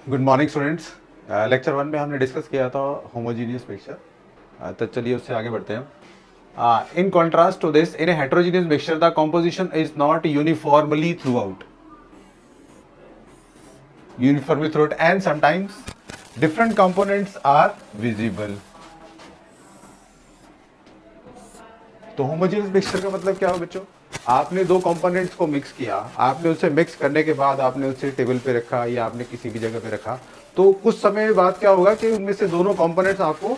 Good morning students. Lecture one में हमने discuss किया था होमोजीनियस मिक्सचर। तो चलिए उससे आगे बढ़ते हैं। In contrast to this, in a heterogeneous mixture the composition is not uniformly throughout, and sometimes different components are visible. तो होमोजीनियस मिक्सचर का मतलब क्या हो बच्चों? आपने दो कंपोनेंट्स को मिक्स किया, आपने उसे मिक्स करने के बाद आपने उसे टेबल पे रखा या आपने किसी भी जगह पे रखा, तो कुछ समय बाद क्या होगा कि उनमें से दोनों कंपोनेंट्स आपको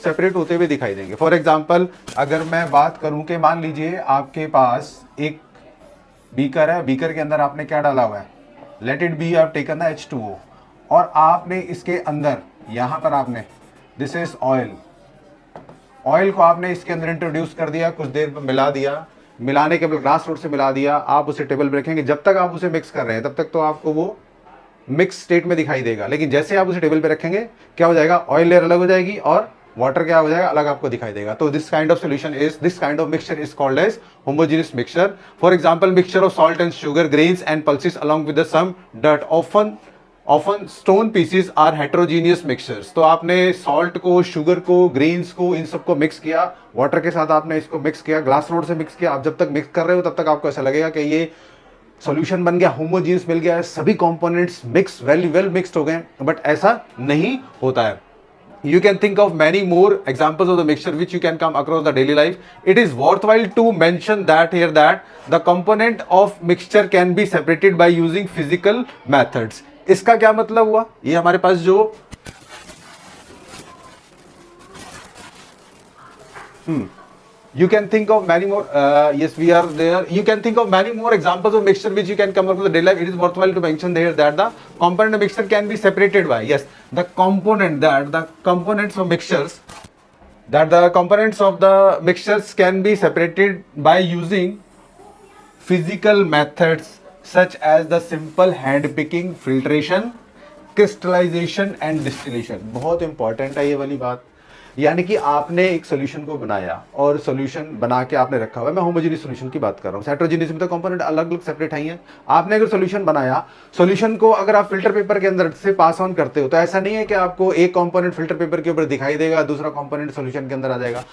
सेपरेट होते हुए दिखाई देंगे। फॉर एग्जांपल, अगर मैं बात करूं कि मान लीजिए आपके पास एक बीकर है, बीकर के अंदर आपने क्या डाला हुआ है, लेट इट बी आप टेकन द H2O, और आपने इसके अंदर यहां पर आपने दिस इज ऑयल, ऑयल को आपने इसके अंदर इंट्रोड्यूस कर दिया, कुछ देर में मिला दिया, मिलाने के बाद ग्लास रोड से मिला दिया, आप उसे टेबल पे रखेंगे, जब तक आप उसे मिक्स कर रहे हैं तब तक तो आपको वो मिक्स स्टेट में दिखाई देगा, लेकिन जैसे आप उसे टेबल पे रखेंगे क्या हो जाएगा, ऑयल लेयर अलग हो जाएगी और वाटर क्या हो जाएगा, अलग आपको दिखाई देगा। तो this kind of solution is, this kind of mixture is called as homogeneous mixture. For example, mixture of salt and sugar, grains and pulses along with some dirt, often stone pieces are heterogeneous mixtures. तो आपने salt को, sugar को, grains को, इन सबको mix किया, water के साथ आपने इसको मिक्स किया, ग्लास रोड से मिक्स किया। आप जब तक मिक्स कर रहे हो तब तक आपको ऐसा लगेगा कि ये सॉल्यूशन बन गया, होमोजीनियस मिल गया है, सभी कंपोनेंट्स मिक्स वेल मिक्स्ड हो गए, बट ऐसा नहीं होता है। You can think of many more examples of the mixture which you can come across the daily life. It is worthwhile to mention that here that the component of mixture can be separated by using physical methods. इसका क्या मतलब हुआ? ये हमारे पास जो you can think of many more, yes we are there, you can think of many more examples of mixture which you can come across the daily life. It is worthwhile to mention here that the component of mixture can be separated by, yes, the components of mixtures, that the components of the mixtures can be separated by using physical methods such as the simple hand picking, filtration, crystallization and distillation. बहुत important है ये वाली बात। यानी कि आपने एक solution को बनाया और सॉल्यूशन बना के आपने रखा हुआ है, मैं होमोजेनियस सॉल्यूशन की बात कर रहा हूँ, हेटेरोजेनियस में तो कंपोनेंट अलग अलग सेपरेट हैं। आपने अगर सॉल्यूशन बनाया, सॉल्यूशन को अगर आप फिल्टर पेपर के अंदर से पास ऑन करते हो, तो ऐसा नहीं है कि आपको एक कंपोनेंट फिल्टर पेपर के ऊपर दिखाई देगा, दूसरा कंपोनेंट सॉल्यूशन के अंदर आ जाएगा।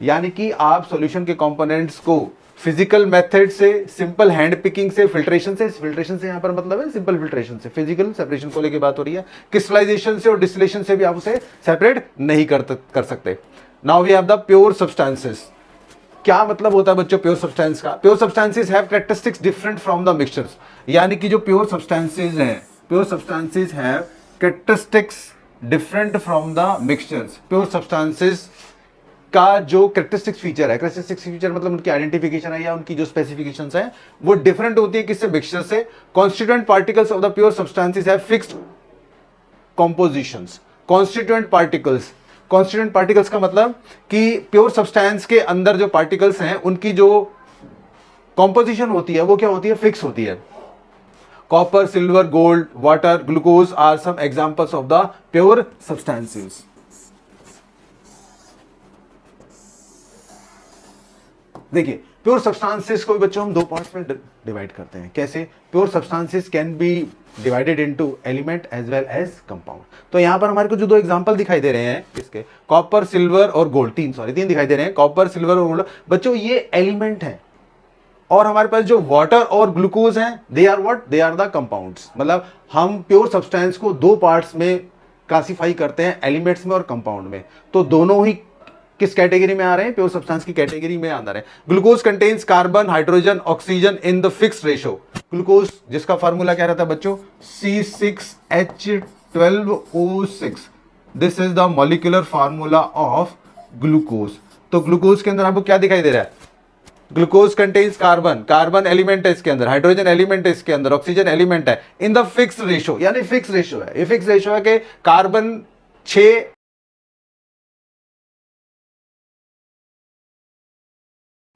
यानी कि आप सॉल्यूशन के कंपोनेंट्स को फिजिकल मेथड से, सिंपल हैंड पिकिंग से, फिल्ट्रेशन से यहां पर मतलब है सिंपल फिल्ट्रेशन से, फिजिकल सेपरेशन को लेके बात हो रही है, क्रिस्टलाइजेशन से और डिस्टिलेशन से भी आप उसे सेपरेट नहीं कर सकते। Now we have the pure substances. क्या मतलब होता है बच्चों प्योर सब्सटेंस का? Pure substances have characteristics different from the mixtures. यानी कि जो प्योर सब्सटेंसेस हैं, pure substances have characteristics different from the mixtures. Pure substances का जो कैरेक्टरिस्टिक्स फीचर है, कैरेक्टरिस्टिक्स फीचर मतलब उनकी आइडेंटिफिकेशन है या उनकी जो स्पेसिफिकेशंस हैं वो डिफरेंट होती है किससे? मिक्सचर से। Constituent particles of the pure substances have fixed compositions. Constituent particles का मतलब कि प्योर सब्सटेंस के अंदर जो पार्टिकल्स हैं उनकी जो कॉम्पोजिशन होती है वो क्या होती है? फिक्स होती है। Copper, silver, gold, water, glucose are some examples of the pure substances. देखिए, प्योर सब्सटेंसेस को बच्चों हम दो पार्ट्स में डिवाइड करते हैं। कैसे? Pure substances can be divided into element as well as compound. तो यहां पर हमारे को जो दो एग्जांपल दिखाई दे रहे हैं इसके, कॉपर, सिल्वर और गोल्ड, तीन दिखाई दे रहे हैं, कॉपर, सिल्वर और गोल्ड। बच्चों ये एलिमेंट हैं, और हमारे पास जो वाटर और ग्लूकोज हैं, they are what? They are the compounds. मतलब हम प्योर सब्सटेंस को दो पार्ट्स में क्लासिफाई करते हैं, एलिमेंट्स में और कंपाउंड में। तो दोनों ही किस कैटेगरी में आ रहे हैं? प्योर सब्सटेंस की कैटेगरी में आ रहे हैं। Glucose contains carbon, hydrogen, oxygen in the fixed ratio. Glucose जिसका फार्मूला क्या रहता है बच्चों? C6H12O6। This is the molecular formula of glucose. तो ग्लूकोज के अंदर आपको क्या दिखाई दे रहा है? ग्लूकोज कंटेन्स कार्बन एलिमेंट है इसके अंदर, हाइड्रोजन एलिमेंट है इसके अंदर, ऑक्सीजन एलिमेंट है, इन द फिक्स्ड रेशो। यानी फिक्स रेशो है, ये फिक्स रेशो है कि कार्बन 6,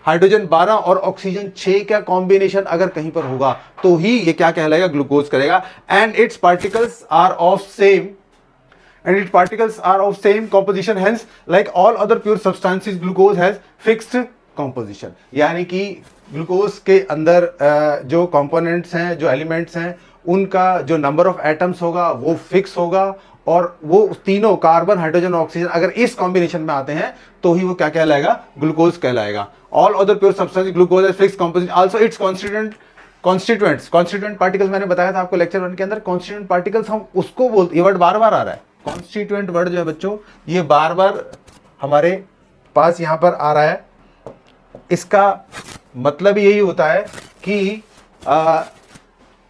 हाइड्रोजन 12 और ऑक्सीजन 6 का कॉम्बिनेशन अगर कहीं पर होगा तो ही ये क्या कहलाएगा? ग्लूकोज करेगा। And its particles are of same composition, hence like all other pure substances glucose has fixed composition। यानी कि ग्लूकोज के अंदर जो कंपोनेंट्स हैं, जो एलिमेंट्स हैं, उनका जो नंबर ऑफ एटम्स होगा वो फिक्स होगा, और वो तीनों कार्बन, हाइड्रोजन, ऑक्सीजन अगर इस कॉम्बिनेशन में आते हैं तो ही वो क्या कहलाएगा, ग्लूकोज कहलाएगा। All other pure substance glucose is fix composition, also it's constituents particles, मैंने बताया था आपको लेक्चर 1 के अंदर, कॉन्स्टिट्यूएंट पार्टिकल्स हम उसको बोलते, ये वर्ड बार बार आ रहा है, कॉन्स्टिट्यूएंट वर्ड जो है बच्चों ये बार बार हमारे पास यहां पर आ रहा है। इसका मतलब यही होता है कि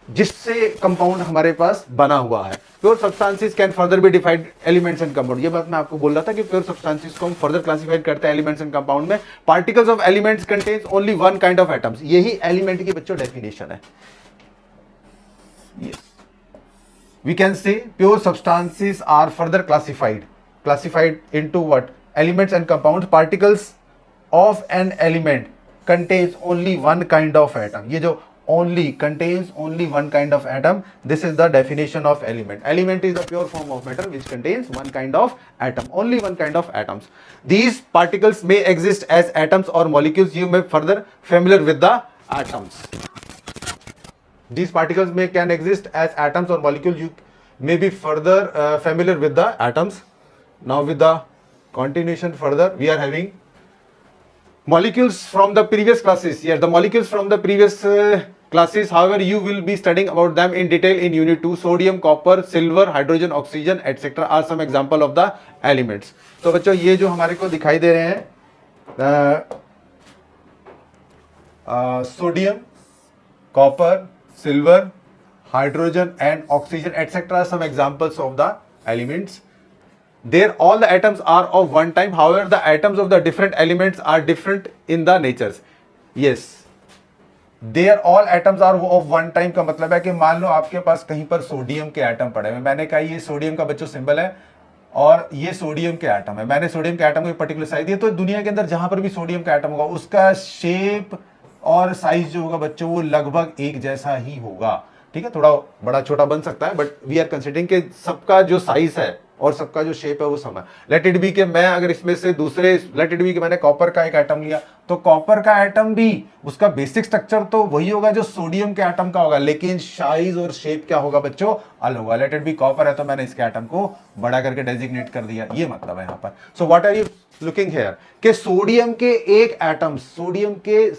जिससे कंपाउंड हमारे पास बना हुआ है। Pure substances can further be defined elements and compound, ये बात मैं आपको बोल रहा था कि प्योर सब्सटेंसेस को हम फर्दर क्लासिफाइड करते हैं एलिमेंट्स एंड कंपाउंड में। Particles of elements contains only one kind of atoms, यही एलिमेंट की बच्चों डेफिनेशन है। yes. We can say pure substances are further classified into what? Elements and compounds. Particles of an element contains only one kind of atom. ये जो only contains only one kind of atom, this is the definition of element. Element is the pure form of matter which contains one kind of atom, only one kind of atoms. These particles may exist as atoms or molecules. You may further familiar with the atoms. These particles can exist as atoms or molecules. You may be further familiar with the atoms. Now with the continuation further, we are having molecules from the previous classes. Yes, the molecules from the previous classes. However, you will be studying about them in detail in unit 2. Sodium, copper, silver, hydrogen, oxygen, etc. are some example of the elements. तो बच्चों ये जो हमारे को दिखाई दे रहे हैं, sodium, copper, silver, hydrogen and oxygen etc. some examples of the elements. There all the atoms are of one type. However, the atoms of the different elements are different in the natures. Yes, there all atoms are of one type का मतलब है कि मान लो आपके पास कहीं पर sodium के atom पड़े हुए, मैंने कहा ये सोडियम का बच्चों सिंबल है और ये सोडियम के एटम है, मैंने सोडियम के एटम को एक पर्टिकुलर साइज दिया, तो दुनिया के अंदर जहां पर भी सोडियम का एटम होगा उसका शेप और साइज जो होगा बच्चों वो लगभग एक जैसा ही होगा। ठीक है, थोड़ा बड़ा छोटा बन सकता है बट वी आर कंसिडरिंग कि सबका जो साइज है और सबका जो शेप है वो समान। लेट इट बी के मैं अगर इसमें से दूसरे, लेट इट बी कि मैंने कॉपर का एक एटम लिया, तो कॉपर का एटम भी उसका बेसिक स्ट्रक्चर तो वही होगा जो सोडियम के एटम का होगा, लेकिन साइज और शेप क्या होगा बच्चों, अलग होगा। लेट इट बी कॉपर है तो मैंने इसके एटम को बड़ा करके डेजिग्नेट कर दिया, ये मतलब है यहाँ पर। So what are you looking here कि सोडियम के एक एटम, सोडियम के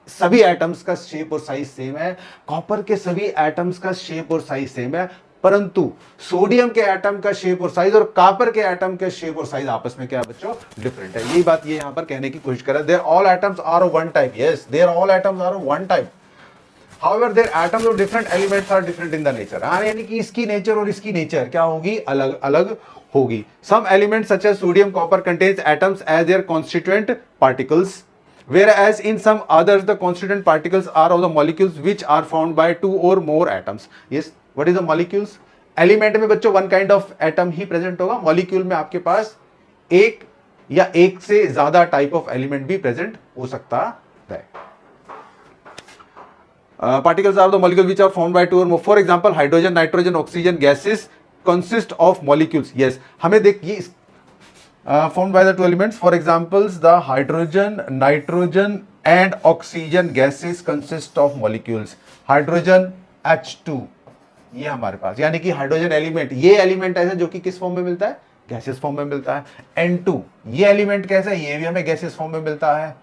सभी एटम्स का शेप और साइज सेम है, कॉपर के सभी एटम्स का शेप और साइज सेम है, परंतु सोडियम के एटम का शेप और साइज और कॉपर के एटम के शेप और साइज आपस में क्या है बच्चों, डिफरेंट है। यही बात ये यहां पर कहने की कोशिश कर रहा है। Their all atoms are of one type, yes their all atoms are of one type, however their atoms of different elements are different in the nature. यानी कि इसकी नेचर और इसकी नेचर क्या होगी, अलग अलग होगी। Some elements such as sodium, copper contains atoms as their constituent particles, whereas in some others the constituent particles are of the molecules which are formed by two or more atoms. Yes, what is the molecules? Element में बच्चों one kind of atom ही present होगा, molecule में आपके पास एक या एक से ज्यादा टाइप ऑफ एलिमेंट भी प्रेजेंट हो सकता है। Particles are the molecule which are formed by two or more, for example hydrogen, nitrogen, oxygen gases consist of molecules. Yes, हमें देखिए formed by the two elements, for examples the hydrogen, nitrogen and oxygen gases consist of molecules. Hydrogen H2 ये हमारे पास, यानी कि hydrogen element, ये element ऐसा जो कि किस फॉर्म में मिलता है, गैसेस फॉर्म में मिलता है। N2 ये एलिमेंट कैसा है, ये भी हमें गैसेस फॉर्म में मिलता है।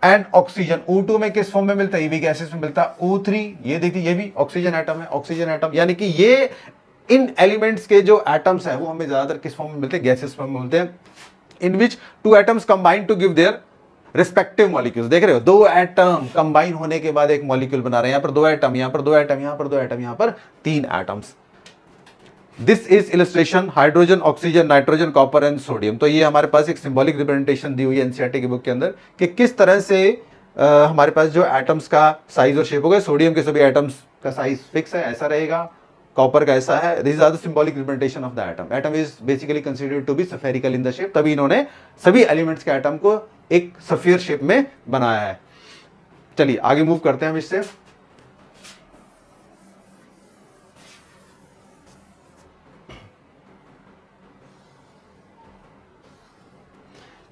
एंड ऑक्सीजन O2 में किस फॉर्म में मिलता है, ये भी गैसेस में मिलता है। O3 ये देखिए ये भी ऑक्सीजन एटम है, ऑक्सीजन एटम, यानी कि ये इन एलिमेंट्स के जो एटम्स हैं वो हमें ज्यादातर किस फॉर्म में मिलते हैं, गैसेस फॉर्म में मिलते हैं, in which two atoms combine to give their respective molecules. देख रहे हो, दो एटम कंबाइन होने के बाद एक मॉलिक्यूल बना रहे हैं, यहां पर दो एटम, यहां पर दो एटम, यहां पर दो एटम, यहां पर तीन atoms. This is illustration hydrogen, oxygen, nitrogen, copper and sodium. तो ये हमारे पास एक सिंबॉलिक रिप्रेजेंटेशन दी हुई है एनसीईआरटी की बुक के अंदर कि किस तरह से हमारे पास जो एटम्स का साइज और शेप होगा। सोडियम के सभी एटम्स का साइज फिक्स है, ऐसा रहेगा, कॉपर का ऐसा है। This are the symbolic representation of the atom. Atom is basically considered to be spherical in the shape, तभी इन्होंने सभी एलिमेंट्स के एटम को एक स्फीयर शेप में बनाया है। चलिए आगे मूव करते हैं हम इससे।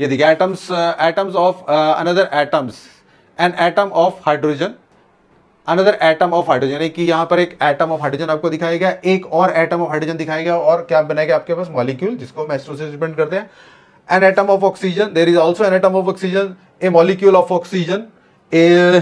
ये देखिए atoms of another atoms, N atom of hydrogen another atom of hydrogen, यानी कि यहाँ पर एक एटम ऑफ हाइड्रोजन आपको दिखाया गया, एक और एटम ऑफ हाइड्रोजन दिखाया गया, और क्या बनेगा आपके पास मॉलिक्यूल, जिसको हम एस्ट्रो से डिपेंड करते हैं. An atom of oxygen, there is also an atom of oxygen, a molecule of oxygen, a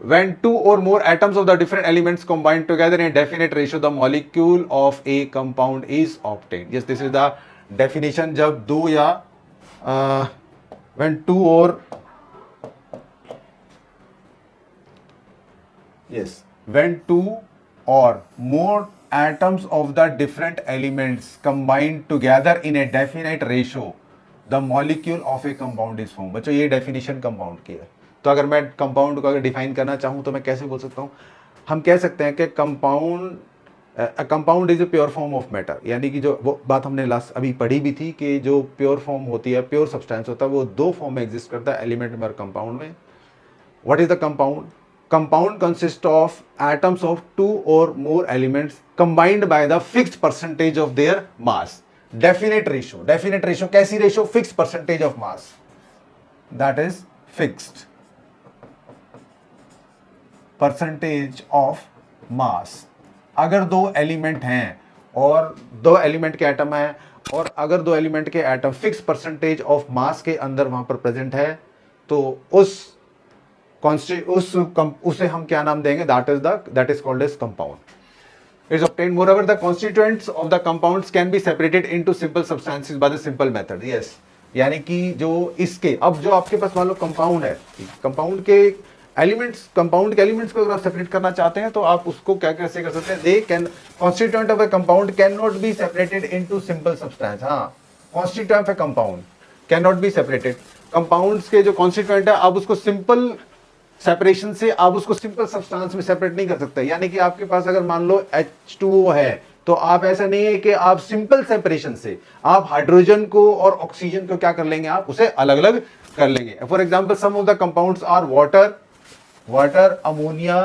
when two or more atoms of the different elements combine together in a definite ratio, the molecule of a compound is obtained. Yes, this is the definition. जब दो या when two or yes, when two or more atoms of the different elements combine together in a definite ratio, the molecule of a compound is formed. बच्चों ये definition compound की है. तो अगर मैं कंपाउंड को अगर डिफाइन करना चाहूँ तो मैं कैसे बोल सकता हूँ, हम कह सकते हैं कि compound is a pure form of matter, यानी कि जो वो बात हमने लास्ट अभी पढ़ी भी थी कि जो प्योर फॉर्म होती है, प्योर सब्सटेंस होता है, वो दो फॉर्म में एग्जिस्ट करता है, एलिमेंट में और कंपाउंड में. What is the compound? Compound consist of atoms of two or more elements combined by the fixed percentage of their mass. Definite ratio, definite ratio कैसी ratio? Fixed percentage of mass, that is fixed percentage of mass. अगर दो element हैं और दो element के atom हैं, और अगर दो एलिमेंट के एटम फिक्स परसेंटेज ऑफ मास के अंदर वहां पर प्रेजेंट है, तो उसे हम क्या नाम देंगे? That is called as compound. It's obtained. Moreover, the constituents of the compounds can be separated into simple substances by the simple method. Yes, यानी कि जो इसके, अब जो आपके पास मान लो कंपाउंड है, कंपाउंड के एलिमेंट्स, कंपाउंड के एलिमेंट्स को अगर आप सेपरेट करना चाहते हैं तो आप उसको क्या कैसे कर सकते हैं? They can, constituent of a compound can not be separated into simple substance. हाँ, constituent of a compound can not be separated. Compounds के जो कॉन्स्टिट्यूएंट है, आप उसको सिंपल सेपरेशन से आप उसको सिंपल सब्सटेंस में सेपरेट नहीं कर सकते. यानी कि आपके पास अगर मान लो H2O है, तो आप ऐसा नहीं है कि आप सिंपल सेपरेशन से आप हाइड्रोजन को और ऑक्सीजन को क्या कर लेंगे? आप उसे अलग अलग कर लेंगे. For example, some of the compounds are water, ammonia,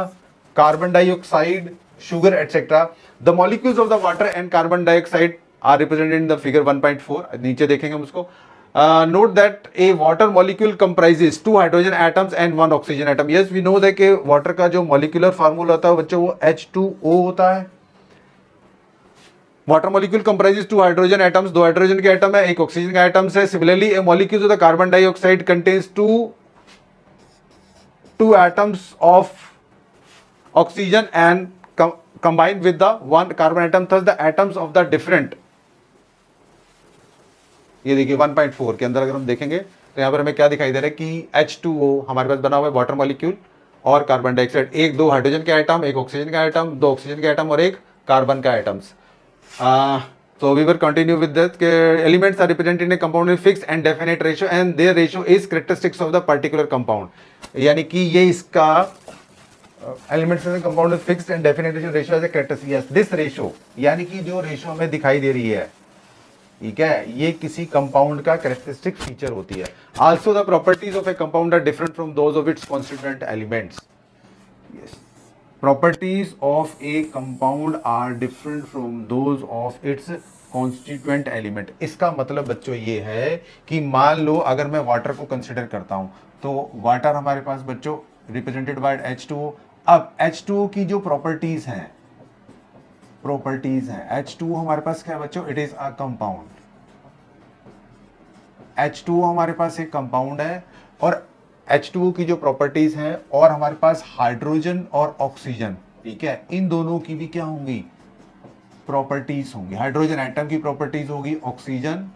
carbon dioxide, sugar, etc. The molecules of the water and carbon dioxide are represented in the figure 1.4. नीचे देखेंगे हम उसको. Note that a water molecule comprises 2 hydrogen atoms and 1 oxygen atom. Yes, we know that कि water का जो molecular formula होता है बच्चों, वो H2O होता है. Water molecule comprises 2 hydrogen atoms, 2 hydrogen के एटम है, 1 ऑक्सीजन का एटम है. Similarly, A molecule of the carbon dioxide contains 2 atoms of oxygen and combined with the 1 carbon atom. Thus the atoms of the different, ये देखिए 1.4 के अंदर अगर हम देखेंगे तो यहाँ पर हमें क्या दिखाई दे रहा है कि H2O हमारे पास बना हुआ है वाटर मॉलिक्यूल और कार्बन डाइऑक्साइड, एक 2 हाइड्रोजन के आइटम, 1 ऑक्सीजन का आइटम, 2 ऑक्सीजन के आइटम और 1 कार्बन का items. So we will continue with that. Elements are represented in a compound in fixed and definite ratio, and their ratio is characteristics of the particular compound. यानी कि ये इसका elements in the compound is fixed and definite ratio as a characteristic. Yes, this ratio यानी कि जो ratio हमें दिखाई दे रही है, ठीक है, ये किसी कंपाउंड का कैरेक्टरिस्टिक फीचर होती है. Also the properties of a compound are different from those of its constituent elements. Yes. Properties of a compound are different from those of its constituent element. इसका मतलब बच्चों ये है कि मान लो अगर मैं वाटर को कंसिडर करता हूं, तो वाटर हमारे पास बच्चों रिप्रेजेंटेड बाय H2O. अब H2O की जो प्रॉपर्टीज हैं H2O हमारे पास क्या है बच्चों? It is a compound. H2O हमारे पास एक कंपाउंड है, और H2O की जो प्रॉपर्टीज हैं, और हमारे पास हाइड्रोजन और ऑक्सीजन, ठीक है, इन दोनों की भी क्या होंगी? प्रॉपर्टीज होंगी. हाइड्रोजन एटम की प्रॉपर्टीज होगी, ऑक्सीजन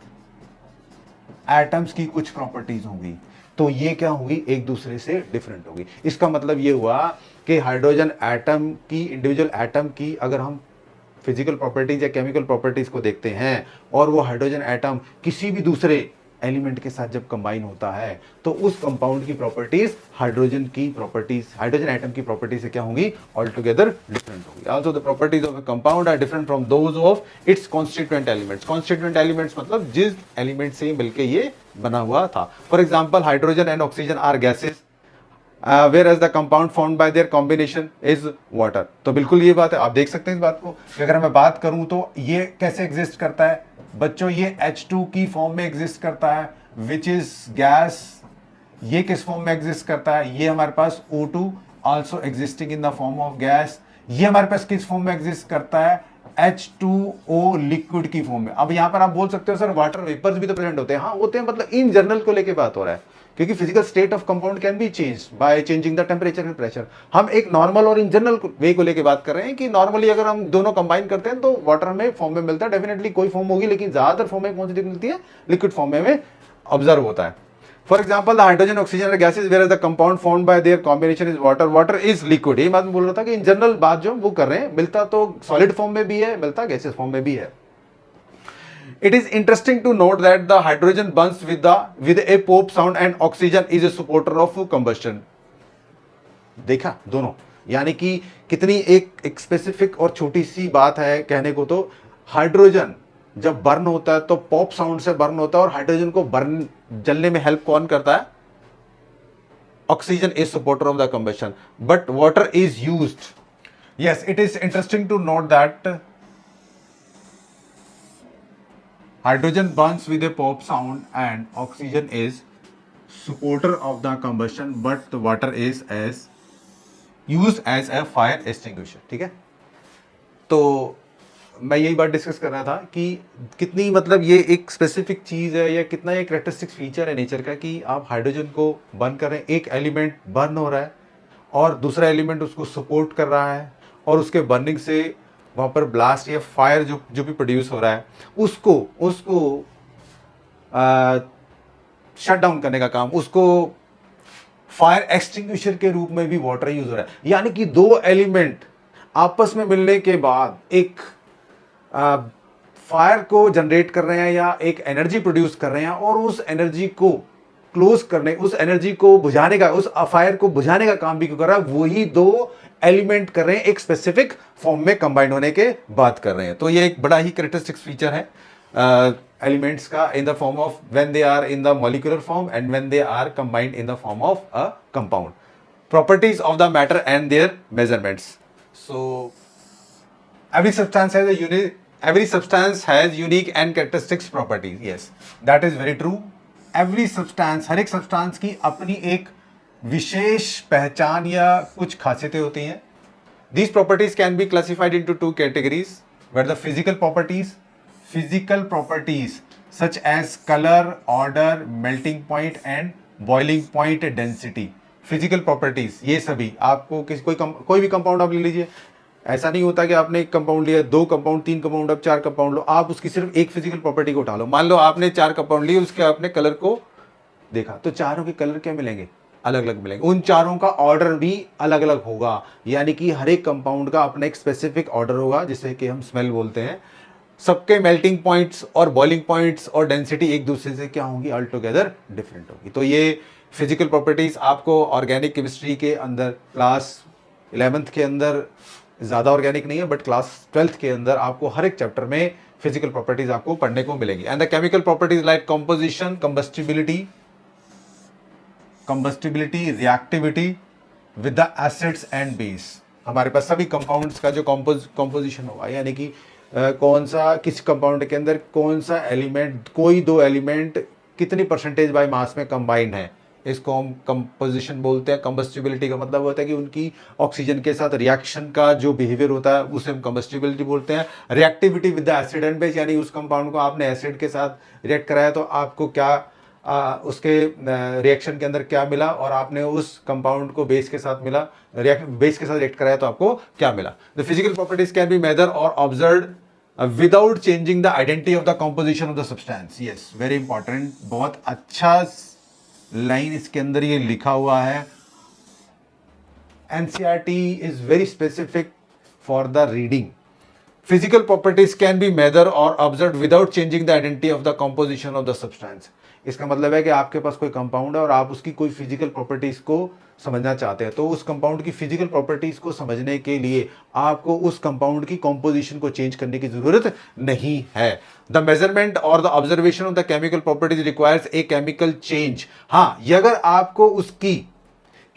एटम्स की कुछ प्रॉपर्टीज होंगी. तो ये क्या होगी? एक दूसरे से डिफरेंट होगी. इसका मतलब ये हुआ कि हाइड्रोजन एटम की, इंडिविजुअल एटम की अगर हम फिजिकल प्रॉपर्टीज या केमिकल प्रॉपर्टीज को देखते हैं, और वो हाइड्रोजन एटम किसी भी दूसरे एलिमेंट के साथ जब कंबाइन होता है, तो उस कंपाउंड की प्रॉपर्टीज हाइड्रोजन की प्रॉपर्टीज, हाइड्रोजन एटम की प्रॉपर्टीज से क्या होंगी? ऑल टुगेदर डिफरेंट होंगी. Also the properties of a compound are different from those of its constituent elements. Constituent elements मतलब जिस एलिमेंट से मिलकर ये बना हुआ था. For example, hydrogen and oxygen are gases, whereas the compound formed by their combination is water. तो बिल्कुल ये बात है, आप देख सकते हैं इस बात को. अगर मैं बात करूं तो ये कैसे एग्जिस्ट करता है बच्चों? ये H2 की फॉर्म में एग्जिस्ट करता है, विच इज गैस ये किस फॉर्म में एग्जिस्ट करता है, ये हमारे पास O2 also existing in the form of gas. ये हमारे पास किस फॉर्म में एग्जिस्ट करता है, H2O लिक्विड की फॉर्म में। अब यहां पर आप बोल सकते हो सर वाटर वेपर्स भी तो प्रेजेंट होते हैं, हाँ होते हैं, मतलब इन जनरल को लेके बात हो रहा है, क्योंकि physical state of compound can be change by changing the temperature and pressure. हम एक नॉर्मल और इन जनरल वे को लेके बात कर रहे हैं कि नॉर्मली अगर हम दोनों कंबाइन करते हैं तो वाटर में फॉर्म में मिलता है, डेफिनेटली कोई फॉर्म होगी, लेकिन ज्यादातर फॉर्म में कौन सी मिलती है, लिक्विड फॉर्म में ऑब्जर्व होता है। For example, the hydrogen, oxygen are gases, whereas the compound formed by their combination is water. Water is liquid. ये बात मैं बोल रहा था कि इन जनरल बात जो वो कर रहे हैं, मिलता तो सॉलिड फॉर्म में भी है, मिलता गैसेस फॉर्म में भी है। It is interesting to note that the hydrogen burns with a pop sound and oxygen is a supporter of combustion. देखा दोनों, यानी कि कितनी एक स्पेसिफिक और छोटी सी बात है कहने को, तो हाइड्रोजन जब बर्न होता है तो पॉप साउंड से बर्न होता है, और हाइड्रोजन को बर्न जलने में हेल्प कौन करता है, oxygen is supporter of the combustion, but water is used. Yes, it is interesting to note that hydrogen burns with a pop sound and oxygen is supporter of the combustion, but water is as used as a fire extinguisher. ठीक है, तो मैं यही बात discuss कर रहा था कि कितनी मतलब ये एक स्पेसिफिक चीज़ है या कितना ये कैरेक्टरिस्टिक फीचर है नेचर का कि आप हाइड्रोजन को बर्न कर रहे हैं, एक एलिमेंट बर्न हो रहा है और दूसरा एलिमेंट उसको सपोर्ट कर रहा है, और उसके बर्निंग से वहाँ पर ब्लास्ट या फायर जो भी प्रोड्यूस हो रहा है उसको शट डाउन करने का काम, उसको फायर एक्सटिंग्विशर के रूप में भी वाटर यूज हो रहा है। यानी कि दो एलिमेंट आपस में मिलने के बाद एक फायर को जनरेट कर रहे हैं या एक एनर्जी प्रोड्यूस कर रहे हैं, और उस एनर्जी को क्लोज करने, उस एनर्जी को बुझाने का, उस फायर को बुझाने का काम भी क्यों कर रहा है, वही दो एलिमेंट कर रहे हैं, एक स्पेसिफिक फॉर्म में कंबाइन होने के बात कर रहे हैं। तो ये एक बड़ा ही कैरेक्टरिस्टिक फीचर है एलिमेंट्स का in the form of when they are in the molecular form and when they are combined in the form of a compound. Properties of the matter and their measurements. So every substance has unique and characteristics properties. Yes, that is very true. Every substance, हर एक substance की अपनी एक विशेष पहचान या कुछ खासियतें होती हैं। These properties can be classified into two categories, where the physical properties such as color, order, melting point and boiling point density. Physical properties ये सभी आपको कोई भी कंपाउंड आप ले लीजिए, ऐसा नहीं होता कि आपने एक कंपाउंड लिया, दो कंपाउंड, तीन कंपाउंड, अब चार कंपाउंड लो, आप उसकी सिर्फ एक फिजिकल प्रॉपर्टी को उठा लो। मान लो आपने चार कंपाउंड लिए, उसके आपने कलर को देखा, तो चारों के कलर क्या मिलेंगे, अलग अलग मिलेंगे, उन चारों का ऑर्डर भी अलग अलग होगा। यानी कि हर एक कंपाउंड का अपना एक स्पेसिफिक ऑर्डर होगा, जिसे कि हम स्मेल बोलते हैं। सबके मेल्टिंग पॉइंट्स और बॉइलिंग पॉइंट्स और डेंसिटी एक दूसरे से क्या होंगी, ऑल टुगेदर डिफरेंट होगी। तो ये फिजिकल प्रॉपर्टीज आपको ऑर्गेनिक केमिस्ट्री के अंदर क्लास 11th के अंदर, ज़्यादा ऑर्गेनिक नहीं है बट क्लास 12th के अंदर आपको हर एक चैप्टर में फिजिकल प्रॉपर्टीज आपको पढ़ने को मिलेगी। And the chemical properties like composition, combustibility, reactivity with the acids and base. हमारे पास सभी कंपाउंड्स का जो कंपोजिशन होगा, यानी कि कौन सा किस कंपाउंड के अंदर कौन सा एलिमेंट, कोई दो एलिमेंट कितनी परसेंटेज बाय मास में कंबाइंड है, इसको हम कंपोजिशन बोलते हैं। कंबस्टिबिलिटी का मतलब होता है कि उनकी ऑक्सीजन के साथ रिएक्शन का जो बिहेवियर होता है उसे हम कंबस्टिबिलिटी बोलते हैं। Reactivity with the acid and base, यानी उस कंपाउंड को आपने एसिड के साथ रिएक्ट कराया तो आपको क्या उसके रिएक्शन के अंदर क्या मिला, और आपने उस कंपाउंड को बेस के साथ बेस के साथ रिएक्ट कराया तो आपको क्या मिला। The physical properties can be measured or observed without changing the identity of the composition of the substance. Yes, very important, बहुत अच्छा लाइन इसके अंदर ये लिखा हुआ है। NCERT is very specific for the reading. Physical properties can be measure or observe without changing the identity of the composition of the substance. इसका मतलब है कि आपके पास कोई कंपाउंड है और आप उसकी कोई फिजिकल प्रॉपर्टीज को समझना चाहते हैं, तो उस कंपाउंड की फिजिकल प्रॉपर्टीज को समझने के लिए आपको उस कंपाउंड की कंपोजिशन को चेंज करने की जरूरत नहीं है। द मेजरमेंट और the observation of the chemical properties requires a chemical change. हाँ, ये अगर आपको उसकी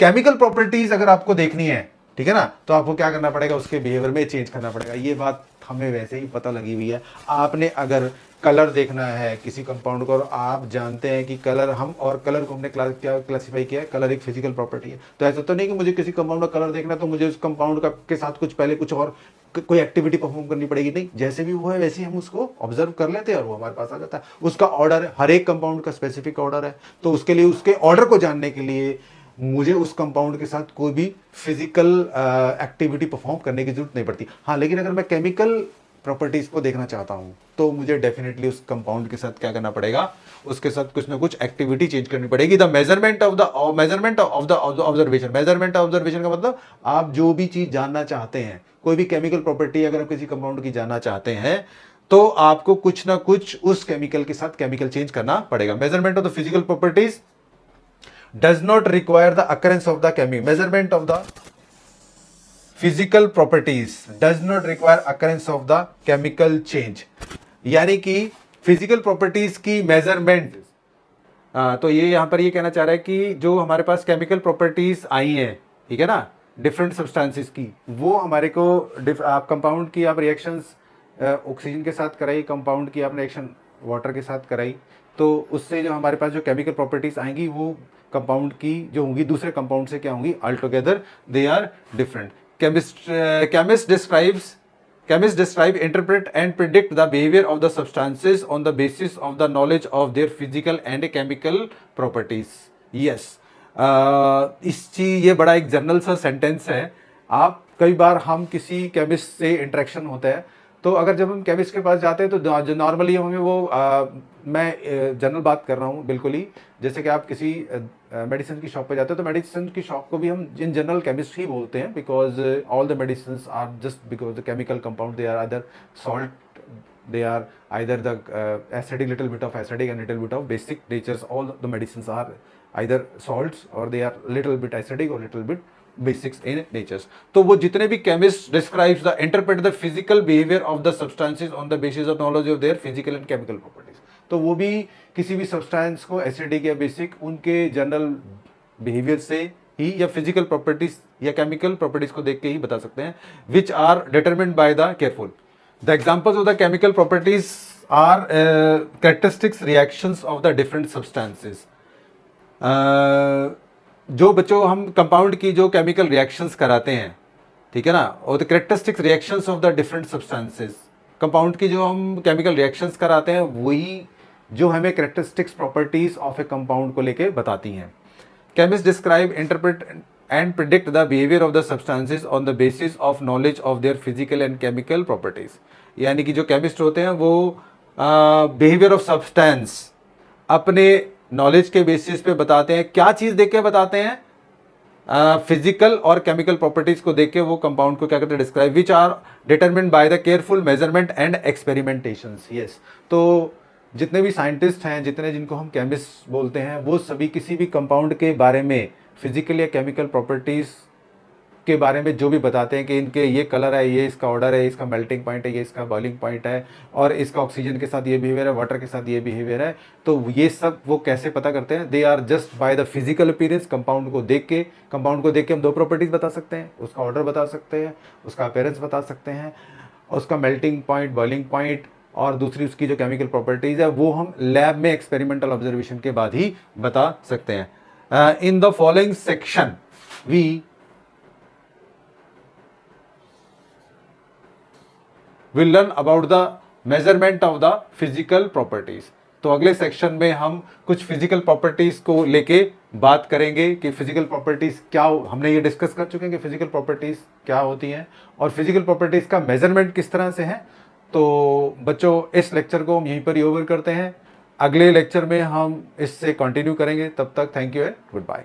केमिकल प्रॉपर्टीज अगर आपको देखनी है, ठीक है ना, तो आपको क्या करना पड़ेगा, उसके बिहेवियर में चेंज करना पड़ेगा। ये बात हमें वैसे ही पता लगी हुई है। आपने अगर कलर देखना है किसी कंपाउंड को, और आप जानते हैं कि कलर हम और कलर को हमने क्या क्लासिफाई किया है, कलर एक फिजिकल प्रॉपर्टी है। तो ऐसा तो नहीं कि मुझे किसी कंपाउंड का कलर देखना है तो मुझे उस कंपाउंड का के साथ कुछ पहले कुछ और कोई एक्टिविटी परफॉर्म करनी पड़ेगी, नहीं, जैसे भी वो है वैसे ही हम उसको ऑब्जर्व कर लेते हैं और वो हमारे पास आ जाता है। उसका ऑर्डर है, हर एक कंपाउंड का स्पेसिफिक ऑर्डर है, तो उसके लिए उसके ऑर्डर को जानने के लिए मुझे उस कंपाउंड के साथ कोई भी फिजिकल एक्टिविटी परफॉर्म करने की जरूरत नहीं पड़ती। हाँ, लेकिन अगर मैं केमिकल प्रॉपर्टीज को देखना चाहता हूं तो मुझे डेफिनेटली उस कंपाउंड के साथ क्या करना पड़ेगा, उसके साथ कुछ ना कुछ एक्टिविटी चेंज करनी पड़ेगी। The measurement of the observation, measurement observation का मतलब आप जो भी चीज जानना चाहते हैं, कोई भी केमिकल प्रॉपर्टी अगर आप किसी कंपाउंड की जानना चाहते हैं तो आपको कुछ ना कुछ उस केमिकल के साथ केमिकल चेंज करना पड़ेगा। Measurement of the physical properties does not require the occurrence of the measurement of the physical properties does not require occurrence of the chemical change। यानी कि फिजिकल प्रॉपर्टीज की मेजरमेंट, तो ये यहां पर ये कहना चाह रहा है कि जो हमारे पास केमिकल प्रॉपर्टीज आई हैं, ठीक है ना, डिफरेंट सब्सटेंसेस की, वो हमारे को आप कंपाउंड की आप रिएक्शंस ऑक्सीजन के साथ कराई, कंपाउंड की आपने रिएक्शन वाटर के साथ कराई, तो उससे जो हमारे पास जो केमिकल प्रॉपर्टीज आएंगी वो कंपाउंड की जो होंगी दूसरे कंपाउंड से क्या होंगी, all together they are different. Chemists describe, interpret and predict the behavior of the substances on the basis of the knowledge of their physical and chemical properties। Yes, ये बड़ा एक जनरल सा सेंटेंस है। आप कई बार हम किसी केमिस्ट से इंटरेक्शन होता है, तो अगर जब हम केमिस्ट के पास जाते हैं तो जो नॉर्मली हमें वो मैं जनरल बात कर रहा हूँ बिल्कुल ही, जैसे कि आप किसी मेडिसिन की शॉप पे जाते हैं तो मेडिसिन की शॉप को भी हम इन जनरल केमिस्ट ही बोलते हैं, because all the medicine are just because the chemical compound they are either salt, they are either the acidic, little bit of acidic and little bit of basic natures, all the medicines are either salts or they are little bit acidic or little bit basics in natures। तो वो जितने भी chemist describes the interpret the physical behavior of the substances on the basis of knowledge of their physical and chemical properties, तो वो भी किसी भी substance को acidic या basic उनके general behavior से ही या physical properties या chemical properties को देख के ही बता सकते हैं, which are determined by the careful। The examples of the chemical properties are characteristics reactions of the different substances। जो बच्चों हम कंपाउंड की जो केमिकल रिएक्शंस कराते हैं, ठीक है ना, और the characteristics reactions of the different substances, compound की जो हम केमिकल रिएक्शंस कराते हैं वही जो हमें characteristics properties of a compound को लेके बताती हैं। Chemist describe, interpret and predict the behavior of the substances on the basis of knowledge of their physical and chemical properties। यानी कि जो केमिस्ट होते हैं वो बिहेवियर ऑफ सब्सटेंस अपने नॉलेज के बेसिस पे बताते हैं। क्या चीज़ देख के बताते हैं? फिजिकल और केमिकल प्रॉपर्टीज को देख के वो कंपाउंड को क्या करते हैं, describe, which are determined by the careful measurement and experimentations. Yes, तो जितने भी साइंटिस्ट हैं, जिनको हम केमिस्ट बोलते हैं, वो सभी किसी भी कंपाउंड के बारे में फिजिकल या केमिकल प्रॉपर्टीज के बारे में जो भी बताते हैं कि इनके ये कलर है, ये इसका ऑर्डर है, इसका मेल्टिंग पॉइंट है, ये इसका बॉइलिंग पॉइंट है, और इसका ऑक्सीजन के साथ ये बिहेवियर है, वाटर के साथ ये बिहेवियर है, तो ये सब वो कैसे पता करते हैं? They are just by the physical appearance. Compound को देख के हम दो प्रॉपर्टीज बता सकते हैं, उसका ऑर्डर बता सकते हैं, उसका अपीयरेंस बता सकते हैं, उसका मेल्टिंग पॉइंट, बॉइलिंग पॉइंट, और दूसरी उसकी जो केमिकल प्रॉपर्टीज है वो हम लैब में एक्सपेरिमेंटल ऑब्जर्वेशन के बाद ही बता सकते हैं। In the following section we will learn about the measurement of the physical properties। तो अगले सेक्शन में हम कुछ फिजिकल प्रॉपर्टीज को लेके बात करेंगे कि फिजिकल प्रॉपर्टीज क्या, हमने ये डिस्कस कर चुके हैं कि फिजिकल प्रॉपर्टीज क्या होती हैं और फिजिकल प्रॉपर्टीज का मेजरमेंट किस तरह से है। तो बच्चों, इस लेक्चर को हम यहीं पर ही ओवर करते हैं। अगले लेक्चर में हम इससे कंटिन्यू करेंगे। तब तक thank you and good bye.